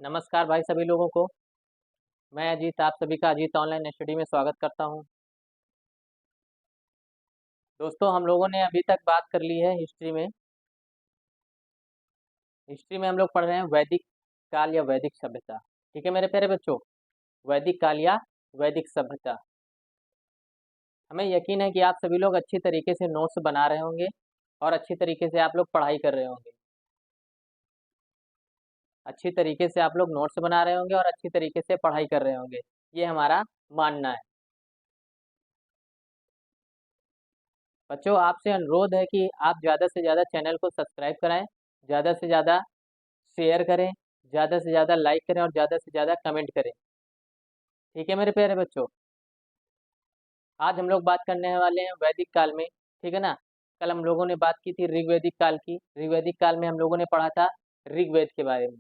नमस्कार भाई सभी लोगों को। मैं अजीत, आप सभी का अजीत ऑनलाइन स्टडी में स्वागत करता हूं। दोस्तों, हम लोगों ने अभी तक बात कर ली है हिस्ट्री में। हिस्ट्री में हम लोग पढ़ रहे हैं वैदिक काल या वैदिक सभ्यता। ठीक है मेरे प्यारे बच्चों, वैदिक काल या वैदिक सभ्यता। हमें यकीन है कि आप सभी लोग अच्छी तरीके से नोट्स बना रहे होंगे और अच्छी तरीके से आप लोग पढ़ाई कर रहे होंगे। अच्छी तरीके से आप लोग नोट्स बना रहे होंगे और अच्छी तरीके से पढ़ाई कर रहे होंगे, ये हमारा मानना है। बच्चों, आपसे अनुरोध है कि आप ज़्यादा से ज़्यादा चैनल को सब्सक्राइब कराएं, ज़्यादा से ज़्यादा शेयर करें, ज़्यादा से ज़्यादा लाइक करें और ज़्यादा से ज़्यादा कमेंट करें। ठीक है मेरे प्यारे बच्चों, आज हम लोग बात करने वाले हैं वैदिक काल में। ठीक है ना। कल हम लोगों ने बात की थी ऋग्वैदिक काल की। ऋग्वैदिक काल में हम लोगों ने पढ़ा था ऋग्वेद के बारे में।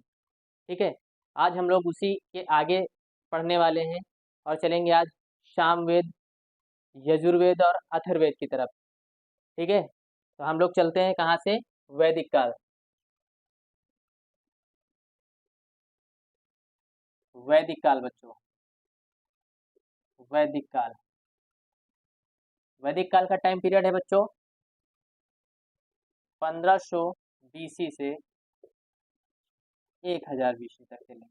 ठीक है। आज हम लोग उसी के आगे पढ़ने वाले हैं और चलेंगे आज सामवेद, यजुर्वेद और अथर्ववेद की तरफ। ठीक है, तो हम लोग चलते हैं कहाँ से? वैदिक काल। वैदिक काल बच्चों, वैदिक काल। वैदिक काल का टाइम पीरियड है बच्चों 1500 बीसी से 1000 बीसी तक चलेंगे।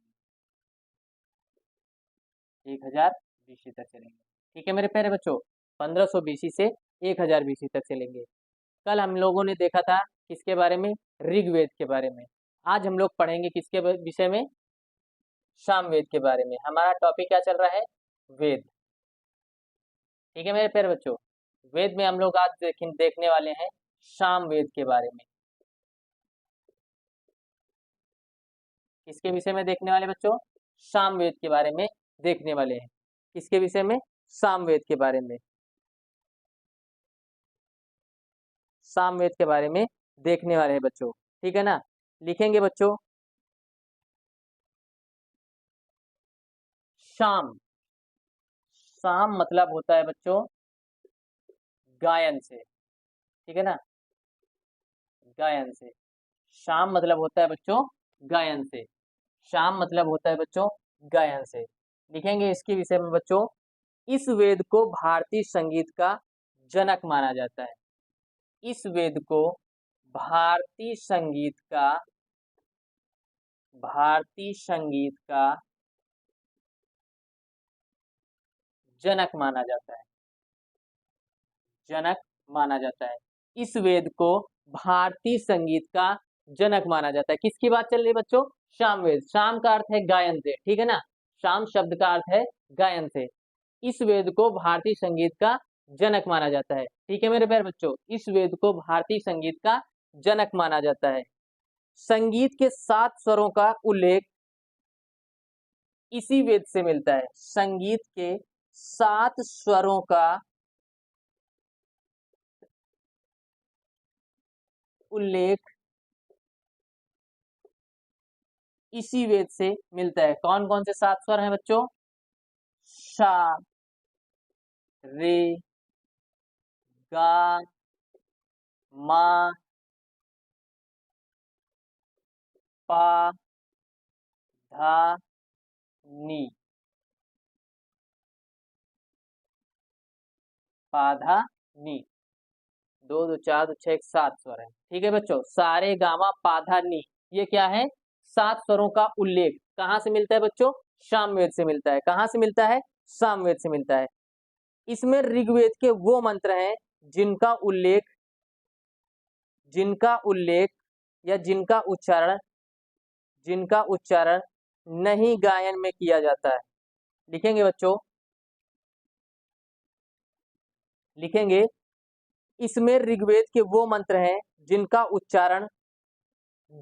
1000 बीसी तक चलेंगे। ठीक है मेरे प्यारे बच्चों, 1500 बीसी से 1000 बीसी तक चलेंगे। कल हम लोगों ने देखा था किसके बारे में? ऋग्वेद के बारे में। आज हम लोग पढ़ेंगे किसके विषय में? सामवेद के बारे में। हमारा टॉपिक क्या चल रहा है? वेद। ठीक है मेरे प्यारे बच्चों, वेद में हम लोग आज देखने वाले हैं सामवेद के बारे में। किसके विषय में देखने वाले बच्चों? सामवेद के बारे में देखने वाले हैं। किसके विषय में? सामवेद के बारे में। सामवेद के बारे में देखने वाले हैं बच्चों। ठीक है ना। लिखेंगे बच्चों शाम। शाम मतलब होता है बच्चों गायन से। ठीक है ना, गायन से। शाम मतलब होता है बच्चों गायन से। शाम मतलब होता है बच्चों गायन से। लिखेंगे इसके विषय में बच्चों, इस वेद को भारतीय संगीत का जनक माना जाता है। इस वेद को भारतीय संगीत का, भारतीय संगीत का जनक माना जाता है। जनक माना जाता है। इस वेद को भारतीय संगीत का जनक माना जाता है। किसकी बात चल रही है बच्चों? सामवेद। शाम का अर्थ है गायन से। ठीक है ना, शाम शब्द का अर्थ है गायन से। इस वेद को भारतीय संगीत का जनक माना जाता है। ठीक है मेरे प्यारे बच्चों, इस वेद को भारतीय संगीत का जनक माना जाता है। संगीत के 7 स्वरों का उल्लेख इसी वेद से मिलता है। संगीत के 7 स्वरों का उल्लेख इसी वेद से मिलता है। कौन कौन से 7 स्वर हैं बच्चों? सा, रे, गा, मा, पा, धा, नी। पा, धा, नी। 2 2 4 2 6 7 स्वर है। ठीक है बच्चों, सारे गामा पाधा नी, ये क्या है? 7 स्वरों का उल्लेख कहाँ से मिलता है बच्चों? सामवेद से मिलता है। कहाँ से मिलता है? सामवेद से मिलता है। इसमें ऋग्वेद के वो मंत्र हैं जिनका उल्लेख, जिनका उल्लेख या जिनका उच्चारण नहीं गायन में किया जाता है। लिखेंगे बच्चों, लिखेंगे इसमें ऋग्वेद के वो मंत्र हैं जिनका उच्चारण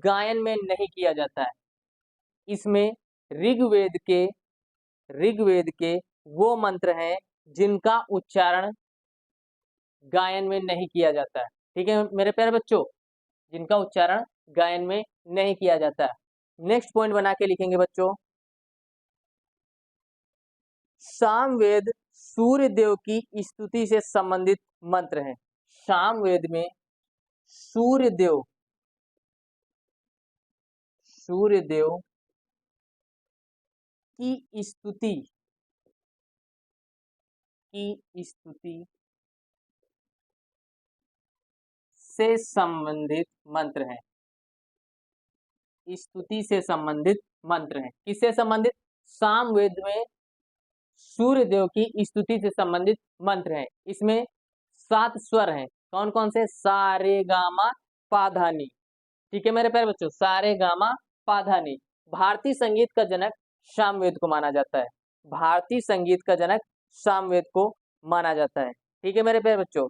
गायन में नहीं किया जाता है। इसमें ऋग्वेद के वो मंत्र हैं जिनका उच्चारण गायन में नहीं किया जाता है। ठीक है मेरे प्यारे बच्चों, जिनका उच्चारण गायन में नहीं किया जाता है। नेक्स्ट पॉइंट बना के लिखेंगे बच्चों, सामवेद सूर्य देव की स्तुति से संबंधित मंत्र हैं। सामवेद में सूर्य देव, सूर्य देव की स्तुति की स्तुति से संबंधित मंत्र हैं। स्तुति से संबंधित मंत्र हैं। किससे संबंधित? सामवेद में सूर्य देव की स्तुति से संबंधित मंत्र हैं। इसमें 7 स्वर हैं। कौन कौन से? सा रे गा मा पा धा नी। ठीक है मेरे प्यारे बच्चों, सा रे गा मा पा धा नी। भारतीय संगीत का जनक सामवेद को माना जाता है। भारतीय संगीत का जनक सामवेद को माना जाता है। ठीक है मेरे प्यारे बच्चों,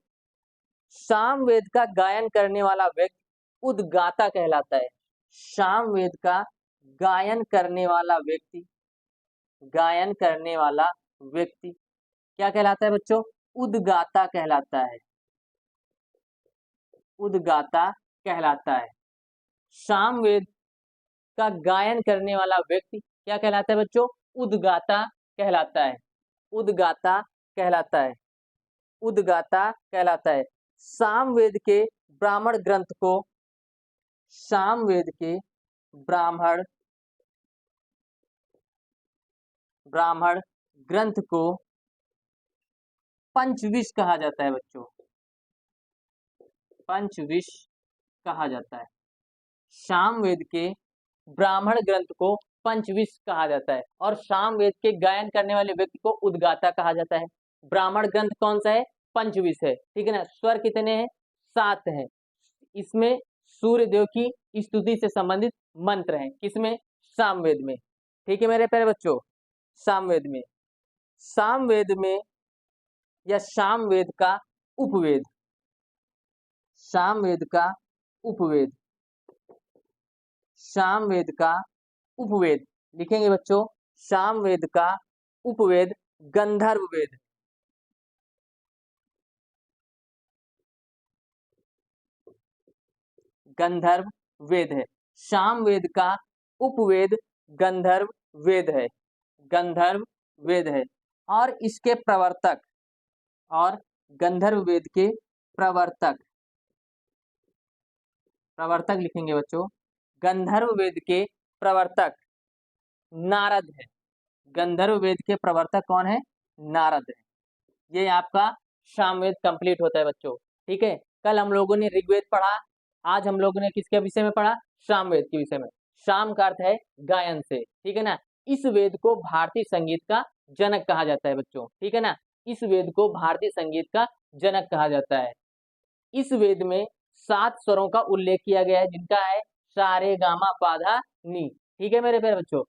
सामवेद का गायन करने वाला व्यक्ति उद्गाता कहलाता है। सामवेद का गायन करने वाला व्यक्ति क्या कहलाता है बच्चों? उद्गाता कहलाता है। उद्गाता कहलाता है। सामवेद का गायन करने वाला व्यक्ति क्या कहलाता है बच्चों? उद्गाता कहलाता है। उद्गाता कहलाता है। उद्गाता कहलाता है। सामवेद के ब्राह्मण ग्रंथ को सामवेद के ब्राह्मण ग्रंथ को पंचविश कहा जाता है बच्चों। पंचविश कहा जाता है। सामवेद के ब्राह्मण ग्रंथ को पंचविश कहा जाता है और सामवेद के गायन करने वाले व्यक्ति को उद्गाता कहा जाता है। ब्राह्मण ग्रंथ कौन सा है? पंचविश है। ठीक है ना। स्वर कितने हैं? 7 हैं। इसमें सूर्य देव की स्तुति से संबंधित मंत्र हैं। किसमें? सामवेद में। ठीक है मेरे प्यारे बच्चों, सामवेद में। सामवेद में या सामवेद का उपवेद, सामवेद का उपवेद, सामवेद का उपवेद लिखेंगे बच्चों। सामवेद का उपवेद गंधर्व वेद, गंधर्व वेद है। सामवेद का उपवेद गंधर्व वेद है। गंधर्व वेद है। और इसके प्रवर्तक, और गंधर्व वेद के प्रवर्तक, प्रवर्तक लिखेंगे बच्चों। गंधर्व वेद के प्रवर्तक नारद है। गंधर्व वेद के प्रवर्तक कौन है? नारद है। ये आपका सामवेद कंप्लीट होता है बच्चों। ठीक है। कल हम लोगों ने ऋग्वेद पढ़ा, आज हम लोगों ने किसके विषय में पढ़ा? सामवेद के विषय में। साम का अर्थ है गायन से। ठीक है ना। इस वेद को भारतीय संगीत का जनक कहा जाता है बच्चों। ठीक है ना। इस वेद को भारतीय संगीत का जनक कहा जाता है। इस वेद में 7 स्वरों का उल्लेख किया गया है, जिनका है सा रे गा मा पा धा नी। ठीक है मेरे प्यारे बच्चों,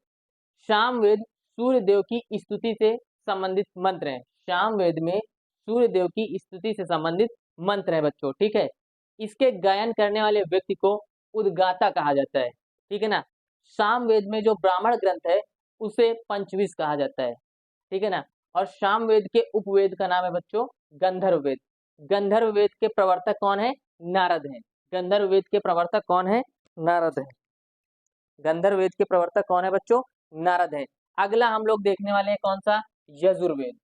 सामवेद सूर्य देव की स्तुति से संबंधित मंत्र हैं। सामवेद में सूर्य देव की स्तुति से संबंधित मंत्र है बच्चों। ठीक है। इसके गायन करने वाले व्यक्ति को उद्गाता कहा जाता है। ठीक है ना। सामवेद में जो ब्राह्मण ग्रंथ है उसे पंचविश कहा जाता है। ठीक है ना। और सामवेद के उपवेद का नाम है बच्चों गंधर्व वेद। गंधर्व वेद के प्रवर्तक कौन है? नारद हैं। गंधर्व वेद के प्रवर्तक कौन है? नारद है। गंधर्व वेद के प्रवर्तक कौन है बच्चों? नारद है। अगला हम लोग देखने वाले हैं कौन सा? यजुर्वेद।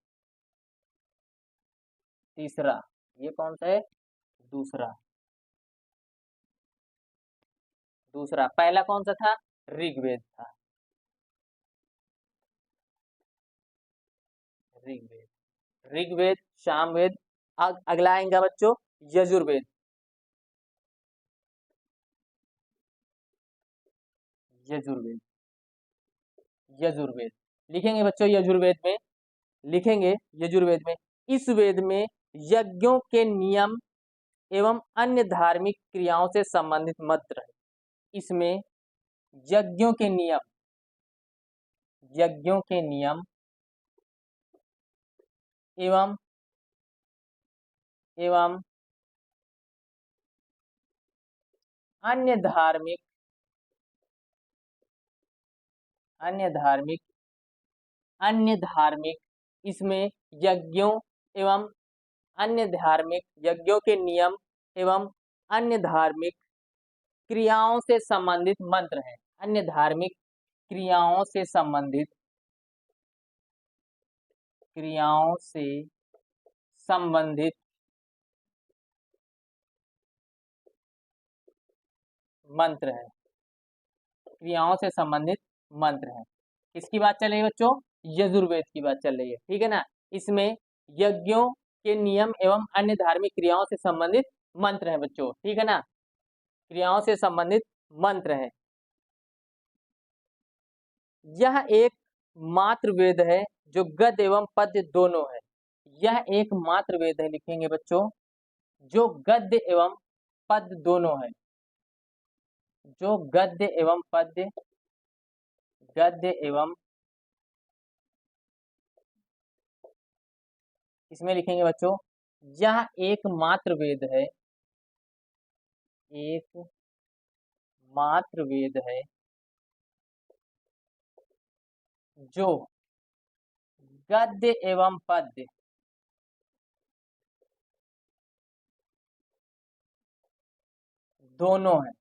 तीसरा। ये कौन सा है? दूसरा। दूसरा। पहला कौन सा था? ऋग्वेद था। ऋग्वेद, ऋग्वेद, सामवेद। अगला आएगा बच्चों यजुर्वेद। यजुर्वेद, यजुर्वेद लिखेंगे बच्चों। यजुर्वेद में लिखेंगे, यजुर्वेद में इस वेद में यज्ञों के नियम एवं अन्य धार्मिक क्रियाओं से संबंधित मंत्र है। इसमें यज्ञों के नियम, यज्ञों के नियम एवं एवं अन्य धार्मिक, अन्य धार्मिक, अन्य धार्मिक, इसमें यज्ञों एवं अन्य धार्मिक, यज्ञों के नियम एवं अन्य धार्मिक क्रियाओं से संबंधित मंत्र हैं। अन्य धार्मिक क्रियाओं से संबंधित, क्रियाओं से संबंधित मंत्र है। क्रियाओं से संबंधित मंत्र है। किसकी बात चल रही है बच्चों? यजुर्वेद की बात चल रही है, ठीक है ना। इसमें यज्ञों के नियम एवं अन्य धार्मिक क्रियाओं से संबंधित मंत्र है बच्चों, ठीक है ना, क्रियाओं से संबंधित मंत्र है। यह एक मात्र वेद है जो गद्य एवं पद्य दोनों है। यह एक मात्र वेद है, लिखेंगे बच्चों, जो गद्य एवं पद्य दोनों है। जो गद्य एवं पद्य, गद्य एवं, इसमें लिखेंगे बच्चों, यह एक मात्र वेद है, एक मात्र वेद है जो गद्य एवं पद्य दोनों है।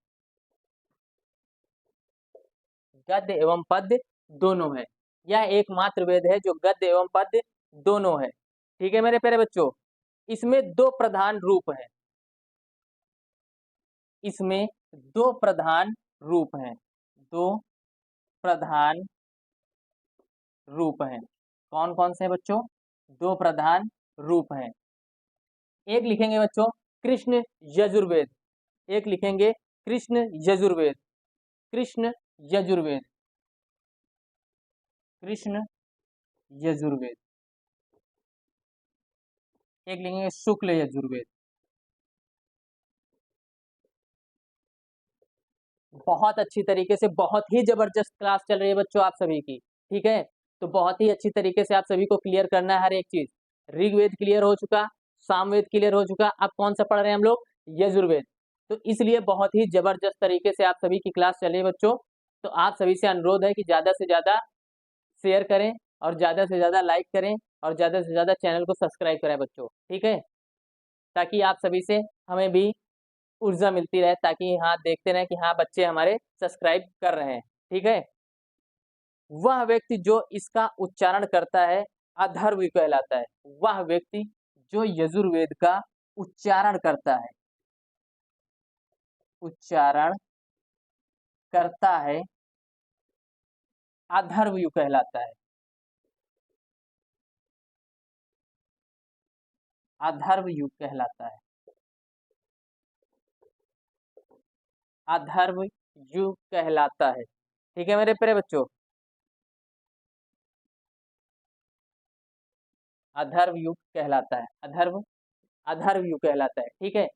गद्य एवं पद्य दोनों है। यह एकमात्र वेद है जो गद्य एवं पद्य दोनों है, ठीक है मेरे प्यारे बच्चों। इसमें दो प्रधान रूप है, इसमें दो प्रधान रूप हैं, दो प्रधान रूप हैं। कौन कौन से बच्चों? दो प्रधान रूप हैं। एक लिखेंगे बच्चों कृष्ण यजुर्वेद, एक लिखेंगे कृष्ण यजुर्वेद, कृष्ण यजुर्वेद, कृष्ण यजुर्वेद। एक लिखेंगे शुक्ल यजुर्वेद। बहुत अच्छी तरीके से, बहुत ही जबरदस्त क्लास चल रही है बच्चों आप सभी की, ठीक है। तो बहुत ही अच्छी तरीके से आप सभी को क्लियर करना है हर एक चीज। ऋग्वेद क्लियर हो चुका, सामवेद क्लियर हो चुका, अब कौन सा पढ़ रहे हैं हम लोग? यजुर्वेद। तो इसलिए बहुत ही जबरदस्त तरीके से आप सभी की क्लास चल रही है बच्चों। तो आप सभी से अनुरोध है कि ज्यादा से ज्यादा शेयर करें और ज्यादा से ज्यादा लाइक करें और ज्यादा से ज्यादा चैनल को सब्सक्राइब करें बच्चों, ठीक है, ताकि आप सभी से हमें भी ऊर्जा मिलती रहे, ताकि हाँ देखते रहे कि हाँ बच्चे हमारे सब्सक्राइब कर रहे हैं, ठीक है। वह व्यक्ति जो इसका उच्चारण करता है अधर्वी कहलाता है। वह व्यक्ति जो यजुर्वेद का उच्चारण करता है, उच्चारण करता है, अधर्वयु कहलाता है। अधर्वयु कहलाता है, अधर्वयु कहलाता है, ठीक है मेरे प्यारे बच्चों। अधर्वयु कहलाता है, अधर्वयु कहलाता है, ठीक है।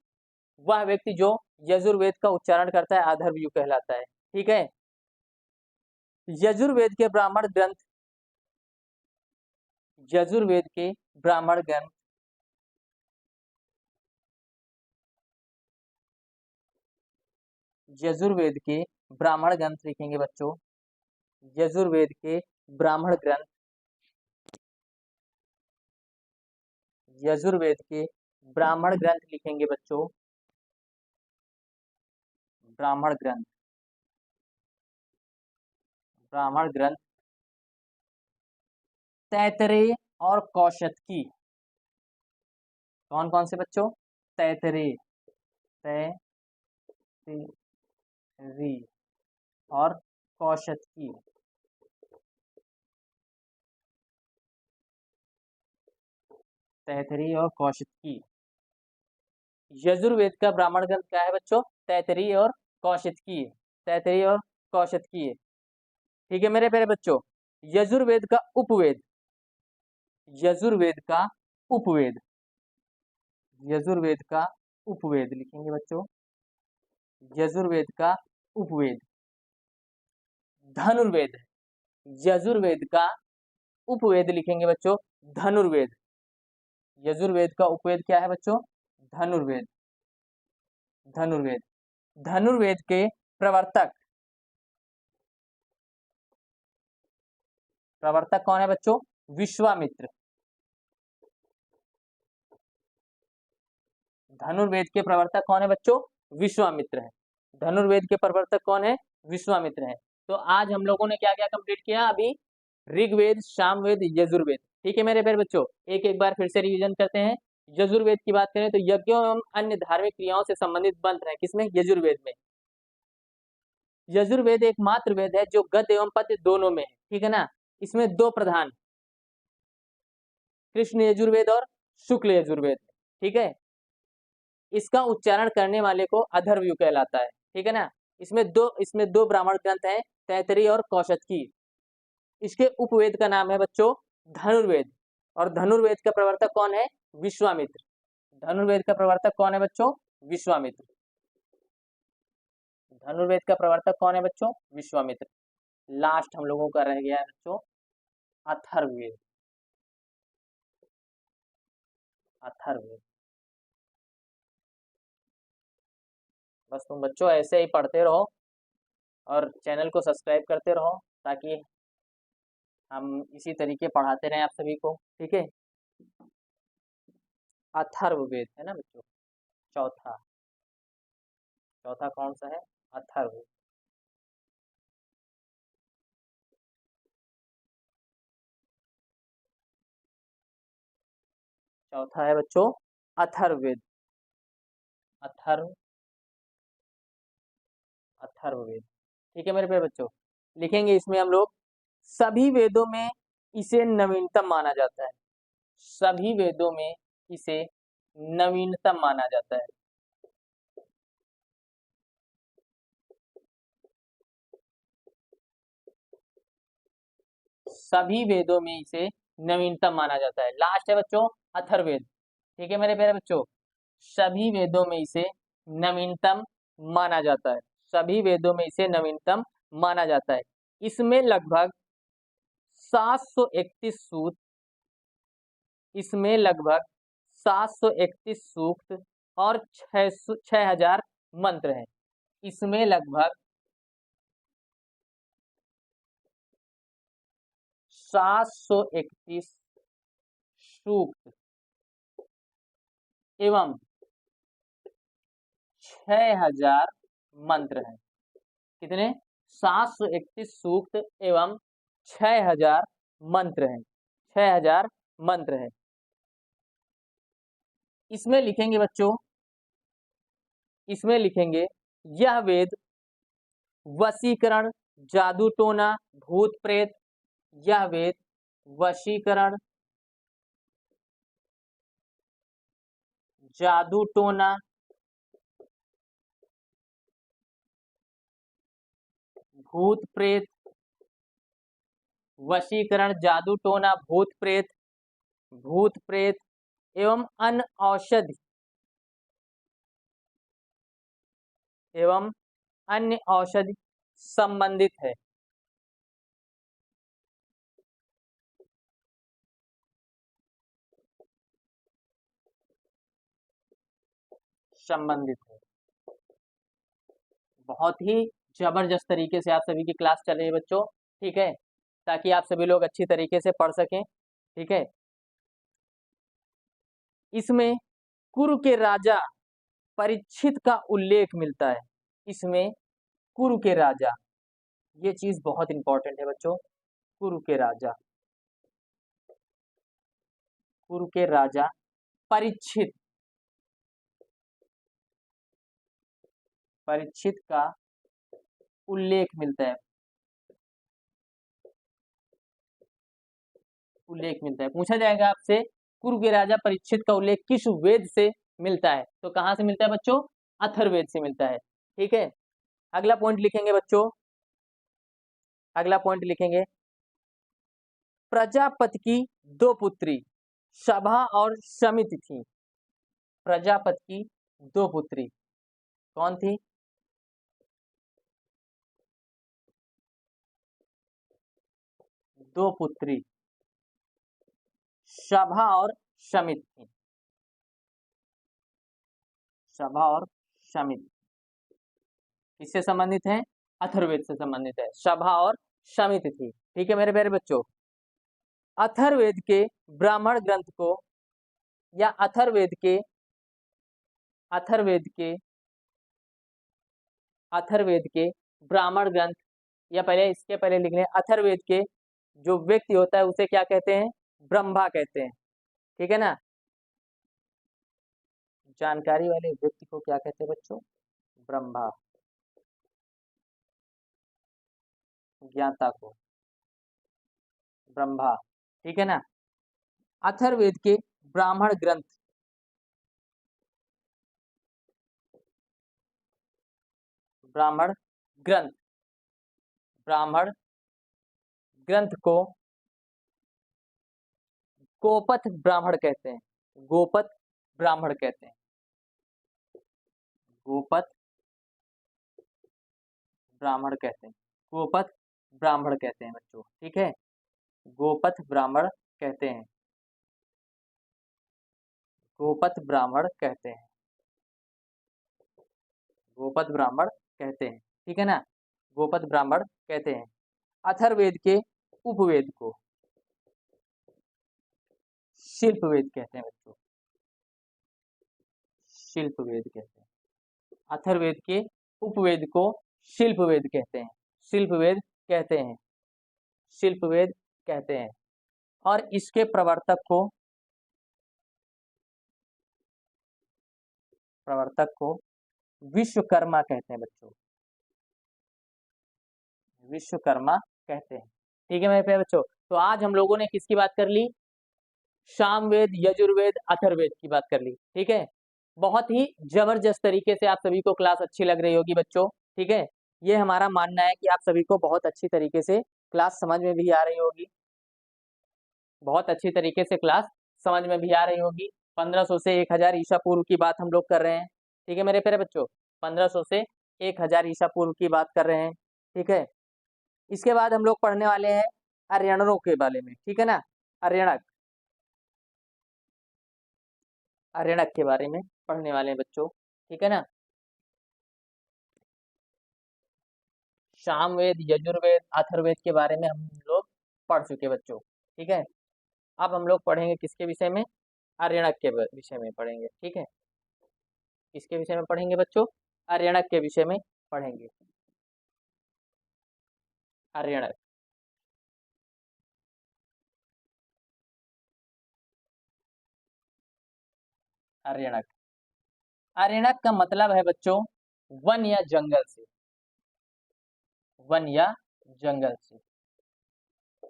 वह व्यक्ति जो यजुर्वेद का उच्चारण करता है अधर्वयु कहलाता है, ठीक है। यजुर्वेद के ब्राह्मण ग्रंथ, यजुर्वेद के ब्राह्मण ग्रंथ, यजुर्वेद के ब्राह्मण ग्रंथ लिखेंगे बच्चों, यजुर्वेद के ब्राह्मण ग्रंथ, यजुर्वेद के ब्राह्मण ग्रंथ लिखेंगे बच्चों, ब्राह्मण ग्रंथ, ब्राह्मण ग्रंथ तैतरेय और कौशतकी। कौन कौन से बच्चों? तैतरेय, तैतरी और कौशतकी, तैतरी और कौशतकी। यजुर्वेद का ब्राह्मण ग्रंथ क्या है बच्चों? तैतरी और कौशतकी है, तैतरी और कौशतकी है, ठीक है मेरे प्यारे बच्चों। यजुर्वेद का उपवेद, यजुर्वेद का उपवेद, यजुर्वेद का उपवेद लिखेंगे बच्चों, यजुर्वेद का उपवेद धनुर्वेद है। यजुर्वेद का उपवेद लिखेंगे बच्चों धनुर्वेद। यजुर्वेद का उपवेद क्या है बच्चों? धनुर्वेद, धनुर्वेद। धनुर्वेद के प्रवर्तक, प्रवर्तक कौन है बच्चों? विश्वामित्र। धनुर्वेद के प्रवर्तक कौन है बच्चों? विश्वामित्र है। धनुर्वेद के प्रवर्तक कौन है? विश्वामित्र है। तो आज हम लोगों ने क्या क्या कंप्लीट किया? अभी ऋग्वेद, सामवेद, यजुर्वेद, ठीक है मेरे प्यारे बच्चों। एक बार फिर से रिवीजन करते हैं। यजुर्वेद की बात करें तो यज्ञों एवं अन्य धार्मिक क्रियाओं से संबंधित मंत्र है, किसमें? यजुर्वेद में। यजुर्वेद एक मात्र वेद है जो गद्य एवं पद्य दोनों में है। ठीक है ना। इसमें दो प्रधान, कृष्ण यजुर्वेद और शुक्ल यजुर्वेद, ठीक है। इसका उच्चारण करने वाले को अथर्वयु कहलाता है, ठीक है ना। इसमें दो ब्राह्मण ग्रंथ हैं, तैतरी और कौशतकी। इसके उपवेद का नाम है बच्चों धनुर्वेद, और धनुर्वेद का प्रवर्तक कौन है? विश्वामित्र। धनुर्वेद का प्रवर्तक कौन है बच्चों? विश्वामित्र। धनुर्वेद का प्रवर्तक कौन है बच्चों? विश्वामित्र। लास्ट हम लोगों का रह गया है बच्चों अथर्ववेद। अथर्ववेद बस तुम बच्चों ऐसे ही पढ़ते रहो और चैनल को सब्सक्राइब करते रहो, ताकि हम इसी तरीके पढ़ाते रहें आप सभी को, ठीक है। अथर्ववेद है ना बच्चों। चौथा, चौथा कौन सा है? अथर्ववेद। चौथा है बच्चों अथर्ववेद। अथर्व अथर्ववेद, ठीक है मेरे प्यारे बच्चों। लिखेंगे इसमें हम लोग, सभी वेदों में इसे नवीनतम माना जाता है। सभी वेदों में इसे नवीनतम माना जाता है। सभी वेदों में इसे नवीनतम माना जाता है। लास्ट है बच्चों अथर्ववेद, ठीक है मेरे प्यारे बच्चों। सभी वेदों में इसे नवीनतम माना जाता है। सभी वेदों में इसे नवीनतम माना जाता है। इसमें लगभग 731 सूक्त, इसमें लगभग 731 सूक्त और 6000 मंत्र हैं। इसमें लगभग 731 सूक्त एवं 6000 मंत्र हैं। कितने? 731 सूक्त एवं 6000 मंत्र हैं। 6000 मंत्र हैं। इसमें लिखेंगे बच्चों, इसमें लिखेंगे यह वेद वशीकरण, जादू टोना, भूत प्रेत, यह वेद वशीकरण, जादू टोना, भूत प्रेत, वशीकरण, जादू टोना, भूत प्रेत, भूत प्रेत एवं अन्य औषधि एवं अन्य औषधि संबंधित है। संबंधित है। बहुत ही जबरदस्त तरीके से आप सभी की क्लास चल रही है बच्चों, ठीक है, ताकि आप सभी लोग अच्छी तरीके से पढ़ सकें, ठीक है। इसमें कुरु के राजा परीक्षित का उल्लेख मिलता है। इसमें कुरु के राजा, ये चीज बहुत इंपॉर्टेंट है बच्चों। कुरु के राजा, कुरु के राजा परीक्षित, परीक्षित का उल्लेख मिलता है। उल्लेख मिलता है, पूछा जाएगा आपसे कुरु के राजा परीक्षित का उल्लेख किस वेद से मिलता है, तो कहां से मिलता है बच्चों? अथर्ववेद से मिलता है, ठीक है। अगला पॉइंट लिखेंगे बच्चों, अगला पॉइंट लिखेंगे, प्रजापति की दो पुत्री सभा और समिति थी। प्रजापति की दो पुत्री कौन थी? दो पुत्री सभा और समित थी। सभा और समित किससे संबंधित है? अथर्ववेद से संबंधित है। सभा और समित थी, ठीक है मेरे प्यारे बच्चों। अथर्ववेद के ब्राह्मण ग्रंथ को, या अथर्ववेद के, अथर्ववेद के, अथर्ववेद के ब्राह्मण ग्रंथ, या पहले इसके पहले लिख लें, अथर्ववेद के जो व्यक्ति होता है उसे क्या कहते हैं? ब्रह्मा कहते हैं, ठीक है ना। जानकारी वाले व्यक्ति को क्या कहते हैं बच्चों? ब्रह्मा। ज्ञाता को ब्रह्मा, ठीक है ना। अथर्ववेद के ब्राह्मण ग्रंथ, ब्राह्मण ग्रंथ, ब्राह्मण ग्रंथ को गोपथ ब्राह्मण कहते हैं, गोपथ ब्राह्मण कहते हैं, गोपथ ब्राह्मण कहते हैं, गोपथ ब्राह्मण कहते हैं बच्चों, ठीक है, गोपथ ब्राह्मण कहते हैं, गोपथ ब्राह्मण कहते हैं, गोपथ ब्राह्मण कहते हैं, ठीक है ना, गोपथ ब्राह्मण कहते हैं। अथर्ववेद के उपवेद को शिल्पवेद कहते हैं बच्चों, शिल्पवेद कहते हैं। अथर्ववेद के उपवेद को शिल्पवेद कहते हैं, शिल्पवेद कहते हैं, शिल्पवेद कहते हैं। और इसके प्रवर्तक को विश्वकर्मा कहते हैं बच्चों, विश्वकर्मा कहते हैं, ठीक है मेरे प्यारे बच्चों। तो आज हम लोगों ने किसकी बात कर ली, सामवेद, यजुर्वेद, अथर्ववेद की बात कर ली, ठीक है। बहुत ही जबरदस्त तरीके से आप सभी को क्लास अच्छी लग रही होगी बच्चों, ठीक है। ये हमारा मानना है कि आप सभी को बहुत अच्छी तरीके से क्लास समझ में भी आ रही होगी, बहुत अच्छी तरीके से क्लास समझ में भी आ रही होगी। 1500 से 1000 ईसा पूर्व की बात हम लोग कर रहे हैं, ठीक है मेरे प्यारे बच्चों, 1500 से 1000 ईसा पूर्व की बात कर रहे हैं, ठीक है। इसके बाद हम लोग पढ़ने वाले हैं आर्यनों के बारे में, ठीक है ना, आर्यणक, आर्यणक के बारे में पढ़ने वाले हैं बच्चों, ठीक है ना। सामवेद, यजुर्वेद, अथर्ववेद के बारे में हम लोग पढ़ चुके बच्चों, ठीक है। अब हम लोग पढ़ेंगे किसके विषय में, आर्यणक के विषय में पढ़ेंगे, ठीक है। किसके विषय में पढ़ेंगे बच्चों, आर्यणक के विषय में पढ़ेंगे, आर्यणक। आर्यणक, आर्यणक का मतलब है बच्चों वन या जंगल से, वन या जंगल से,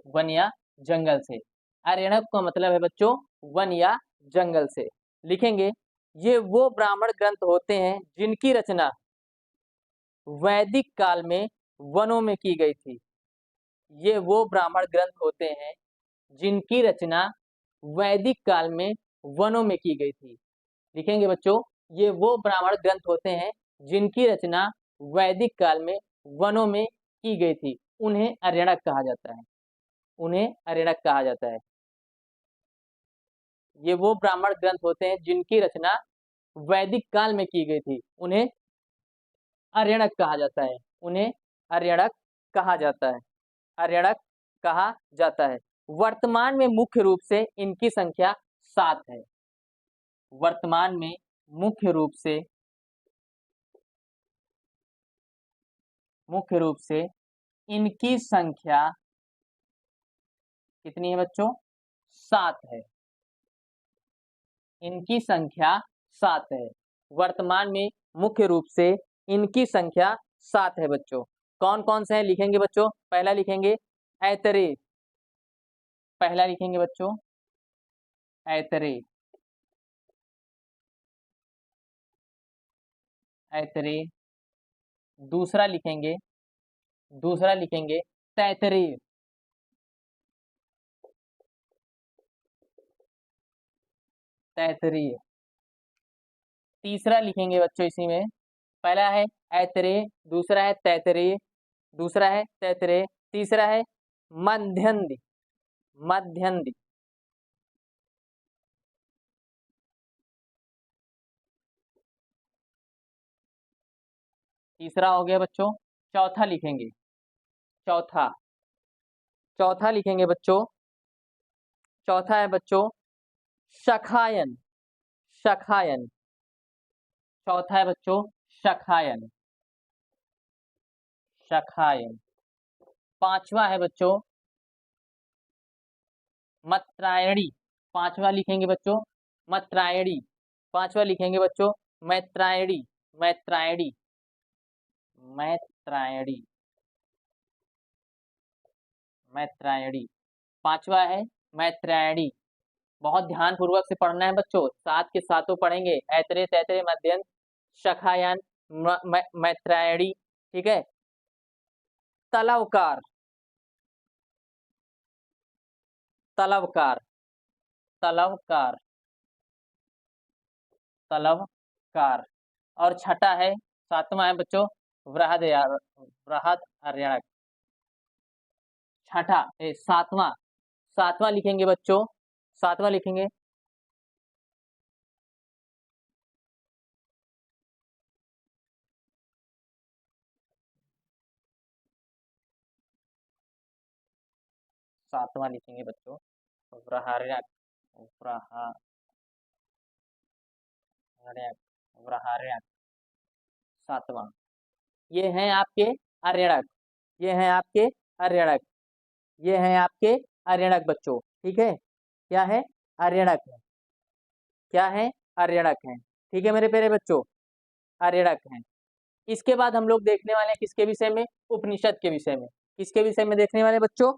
वन या जंगल से। आर्यणक का मतलब है बच्चों वन या जंगल से। लिखेंगे, ये वो ब्राह्मण ग्रंथ होते हैं जिनकी रचना वैदिक काल में वनों में की गई थी। ये वो ब्राह्मण ग्रंथ होते हैं जिनकी रचना वैदिक काल में वनों में की गई थी। लिखेंगे बच्चों, ये वो ब्राह्मण ग्रंथ होते हैं जिनकी रचना वैदिक काल में वनों में की गई थी, उन्हें आर्यणक कहा जाता है, उन्हें आर्यणक कहा जाता है। ये वो ब्राह्मण ग्रंथ होते हैं जिनकी रचना वैदिक काल में की गई थी, उन्हें आर्यणक कहा जाता है, उन्हें आर्यणक कहा जाता है, आर्यणक कहा जाता है। वर्तमान में मुख्य रूप से इनकी संख्या 7 है, वर्तमान में मुख्य रूप से इनकी संख्या कितनी है बच्चों, 7 है, इनकी संख्या 7 है। वर्तमान में मुख्य रूप से इनकी संख्या 7 है बच्चों। कौन कौन से हैं लिखेंगे बच्चों, पहला लिखेंगे ऐतरे, पहला लिखेंगे बच्चों ऐतरे, ऐतरे। दूसरा लिखेंगे, दूसरा लिखेंगे तैतरीय, तैतरीय। तीसरा लिखेंगे बच्चों इसी में, पहला है ऐतरेय, दूसरा है तैतरेय, दूसरा है तैतरेय, तीसरा है मध्यंदी, मध्यंदी। तीसरा हो गया बच्चों। चौथा लिखेंगे, चौथा, चौथा लिखेंगे बच्चों, चौथा है बच्चों शखायन, शखायन, चौथा है बच्चों शखायन, शखायन। पांचवा है बच्चों मत्रायणी, पांचवा लिखेंगे बच्चों मत्रायणी, पांचवा लिखेंगे बच्चों मैत्रायणी, मैत्रायणी, मैत्रायणी, मैत्रायणी। 5वां है मैत्रेयणी। बहुत ध्यान पूर्वक से पढ़ना है बच्चों, सात के सातों पढ़ेंगे, ऐतरे तैतरे मध्यंत शाखायान मैत्रेयणी। ठीक है। तलवकार, तलवकार, तलवकार, तलवकार। और छठा है, सातवां है बच्चों वृहद अर्यक। छठा सातवां, सातवां लिखेंगे बच्चों, सातवां लिखेंगे सातवां लिखेंगे बच्चों व्रहार्यक, व्रहार्यक, व्रहार्यक, सातवां। ये हैं आपके अर्यणक, ये हैं आपके अर्यणक, ये हैं आपके अर्यणक बच्चों। ठीक है, क्या है? अर्यणक है, क्या है? अर्यणक है। ठीक है मेरे प्यारे बच्चों, अर्यणक है। इसके बाद हम लोग देखने वाले हैं किसके विषय में? उपनिषद के विषय में। किसके विषय में देखने वाले बच्चों?